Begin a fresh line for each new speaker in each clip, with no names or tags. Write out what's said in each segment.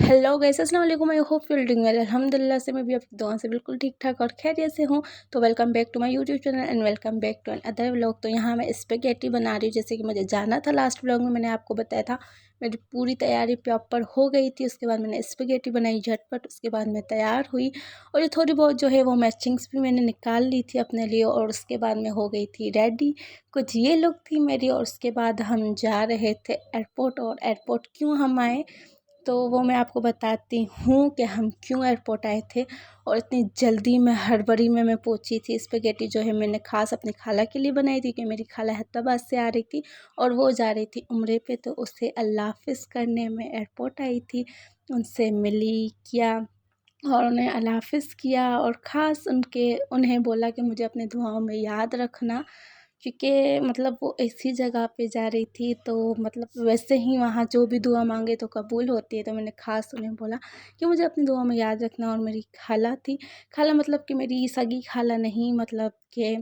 Hello guys, अस्सलाम वालेकुम। I hope you are doing well. अल्हम्दुलिल्लाह से मैं भी आपकी दुआ से बिल्कुल ठीक ठाक और खैरियत से हूँ। तो welcome back to my YouTube channel and welcome back to other vlog. तो यहाँ मैं स्पेगेटी बना रही हूँ, जैसे कि मुझे जाना था। लास्ट व्लॉग में मैंने आपको बताया था मेरी पूरी तैयारी प्रॉपर हो गई थी। उसके बाद मैंने स्पेगेटी बनाई झटपट। उसके बाद मैं तैयार हुई और ये थोड़ी बहुत जो है वो मैचिंग्स भी मैंने निकाल ली थी अपने लिए। और उसके बाद मैं हो गई थी रेडी। कुछ ये लुक थी मेरी। और उसके बाद हम जा रहे थे एयरपोर्ट। और एयरपोर्ट क्यों हम आए तो वो मैं आपको बताती हूँ कि हम क्यों एयरपोर्ट आए थे। और इतनी जल्दी में हड़बड़ी में मैं पहुंची थी। स्पेगेटी जो है मैंने खास अपनी खाला के लिए बनाई थी, कि मेरी खाला हैदराबाद से आ रही थी और वो जा रही थी उम्रे पे। तो उसे अल्लाह हाफिज़ करने में एयरपोर्ट आई थी, उनसे मिली किया और उन्हें अल्लाह हाफिज़ किया। और ख़ास उन्हें बोला कि मुझे अपने दुआओं में याद रखना, क्योंकि मतलब वो ऐसी जगह पे जा रही थी तो मतलब वैसे ही वहाँ जो भी दुआ मांगे तो कबूल होती है। तो मैंने ख़ास उन्हें बोला कि मुझे अपनी दुआ में याद रखना। और मेरी खाला थी, खाला मतलब कि मेरी सगी खाला नहीं, मतलब कि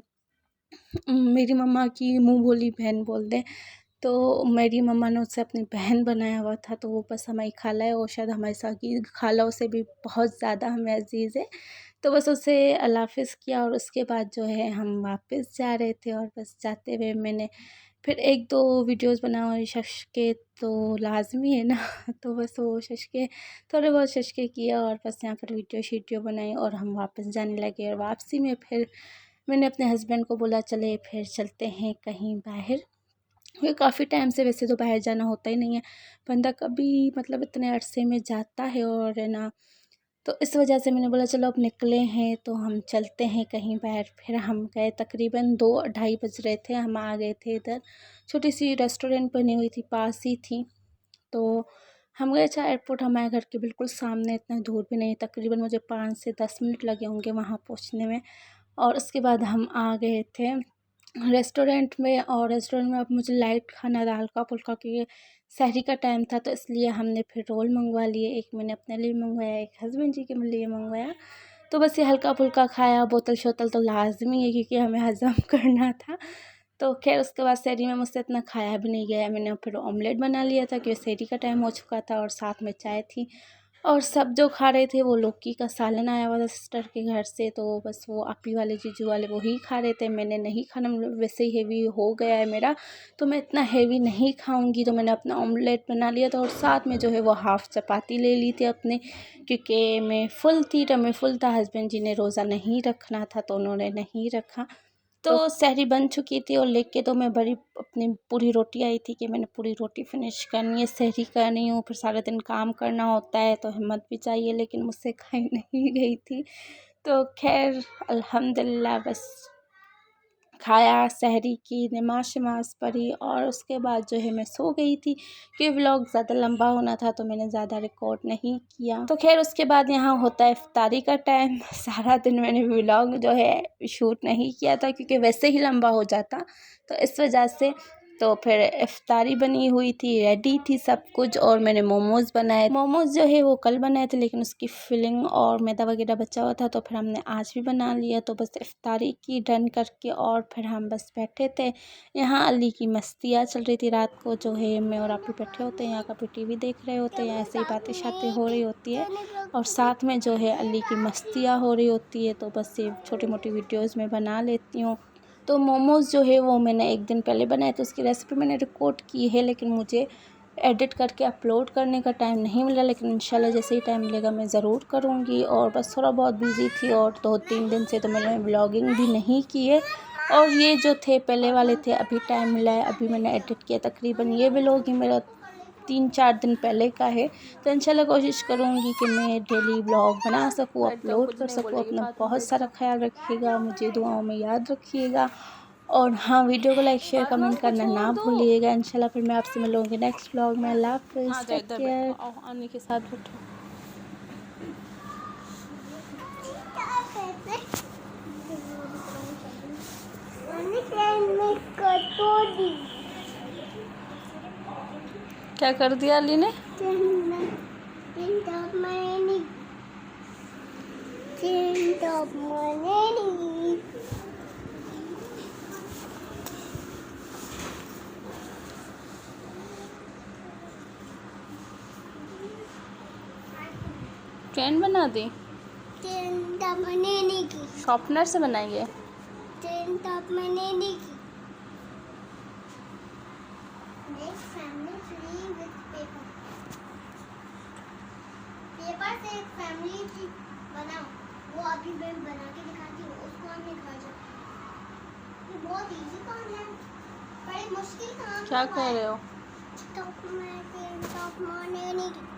मेरी मम्मा की मुँह बोली बहन बोल दें। तो मेरी मम्मा ने उससे अपनी बहन बनाया हुआ था, तो वो बस हमारी खाला है और शायद हमारी सगी खालाओं से भी बहुत ज़्यादा हमें अजीज़ है। तो बस उसे अल्लाह हाफिज़ किया और उसके बाद जो है हम वापस जा रहे थे। और बस जाते हुए मैंने फिर एक दो वीडियोस बनाए शश के, तो लाजमी है ना तो बस वो शश के थोड़े बहुत शश के किया और बस यहाँ पर वीडियो शीडियो बनाई और हम वापस जाने लगे। और वापसी में फिर मैंने अपने हस्बैंड को बोला चले फिर चलते हैं कहीं बाहर। ये काफ़ी टाइम से वैसे तो बाहर जाना होता ही नहीं है, बंदा कभी मतलब इतने अरसे में जाता है और है ना। तो इस वजह से मैंने बोला चलो अब निकले हैं तो हम चलते हैं कहीं बाहर। फिर हम गए, तकरीबन 2 ढाई बज रहे थे। हम आ गए थे इधर, छोटी सी रेस्टोरेंट बनी हुई थी, पास ही थी। तो हम गए। अच्छा, एयरपोर्ट हमारे घर के बिल्कुल सामने, इतना दूर भी नहीं, तकरीबन मुझे 5 से 10 मिनट लगे होंगे वहाँ पहुँचने में। और उसके बाद हम आ गए थे रेस्टोरेंट में। और रेस्टोरेंट में अब मुझे लाइट खाना था, हल्का फुल्का, क्योंकि सहरी का टाइम था। तो इसलिए हमने फिर रोल मंगवा लिए। एक मैंने अपने लिए मंगवाया, एक हस्बैंड जी के लिए मंगवाया। तो बस ये हल्का फुल्का खाया। बोतल शोतल तो लाजमी है क्योंकि हमें हज़म करना था। तो खैर उसके बाद सहरी में मुझसे इतना खाया भी नहीं गया। मैंने फिर ऑमलेट बना लिया था क्योंकि सहरी का टाइम हो चुका था और साथ में चाय थी। और सब जो खा रहे थे वो लौकी का सालन आया हुआ था सिस्टर के घर से, तो बस वो आपी वाले जीजू वाले वो ही खा रहे थे। मैंने नहीं खाना, वैसे ही हेवी हो गया है मेरा, तो मैं इतना हेवी नहीं खाऊंगी। तो मैंने अपना ऑमलेट बना लिया था और साथ में जो है वो हाफ़ चपाती ले ली थी अपने, क्योंकि मैं फुल थी, टमी फुल था। हस्बैंड जी ने रोज़ा नहीं रखना था तो उन्होंने नहीं रखा। तो सहरी बन चुकी थी और लेके तो मैं बड़ी अपनी पूरी रोटी आई थी कि मैंने पूरी रोटी फिनिश करनी है, सहरी करनी हूँ। फिर सारा दिन काम करना होता है तो हिम्मत भी चाहिए, लेकिन मुझसे खाई नहीं गई थी। तो खैर अल्हम्दुलिल्लाह बस खाया, सहरी की, नमाज शमाज पढ़ी और उसके बाद जो है मैं सो गई थी कि व्लॉग ज़्यादा लंबा होना था तो मैंने ज़्यादा रिकॉर्ड नहीं किया। तो खैर उसके बाद यहाँ होता है इफ्तारी का टाइम। सारा दिन मैंने व्लॉग जो है शूट नहीं किया था क्योंकि वैसे ही लंबा हो जाता, तो इस वजह से। तो फिर इफ्तारी बनी हुई थी, रेडी थी सब कुछ। और मैंने मोमोज़ बनाए। मोमोज़ जो है वो कल बनाए थे लेकिन उसकी फिलिंग और मैदा वगैरह बचा हुआ था, तो फिर हमने आज भी बना लिया। तो बस इफ्तारी की डन करके और फिर हम बस बैठे थे। यहाँ अली की मस्तियाँ चल रही थी। रात को जो है मैं और आप बैठे होते हैं, यहाँ कभी टीवी देख रहे होते हैं, ऐसे ही बातें शातें हो रही होती है और साथ में जो है अली की मस्तियाँ हो रही होती है। तो बस ये छोटी मोटी वीडियोज़ में बना लेती हूँ। तो मोमोज़ जो है वो मैंने एक दिन पहले बनाए थे, उसकी रेसिपी मैंने रिकॉर्ड की है, लेकिन मुझे एडिट करके अपलोड करने का टाइम नहीं मिला। लेकिन इंशाल्लाह जैसे ही टाइम मिलेगा मैं ज़रूर करूँगी। और बस थोड़ा बहुत बिज़ी थी और 2-3 दिन से तो मैंने व्लॉगिंग भी नहीं की है। और ये जो थे पहले वाले थे, अभी टाइम मिला है, अभी मैंने एडिट किया। तकरीबन ये व्लॉग ही मेरा 3-4 दिन पहले का है। तो इंशाल्लाह कोशिश करूँगी कि मैं डेली व्लॉग बना सकूँ, अपलोड कर सकूँ। अपना बहुत सारा ख्याल रखिएगा, मुझे दुआओं में याद रखिएगा। और हाँ, वीडियो को लाइक शेयर कमेंट करना ना भूलिएगा। इंशाल्लाह फिर मैं आपसे मिलूँगी नेक्स्ट व्लॉग में। अल्लाह हाफ़िज़, टेक केयर। आने के साथ बैठो। क्या कर दिया अली ने? ट्रेन बना दी?
ट्रेन तो मैंने नहीं की।
शॉर्पनर से बनाएंगे?
ट्रेन तो मैंने नहीं की। Next family tree with paper. Paper से एक फैमिली ट्री बनाओ। वो अभी मैं बना के दिखाती हूँ, उसको हमने घर जा। ये बहुत इजी काम है, बड़ी मुश्किल काम।
क्या कह रहे हो?
तो मैं ट्रेन तो मैंने नहीं की।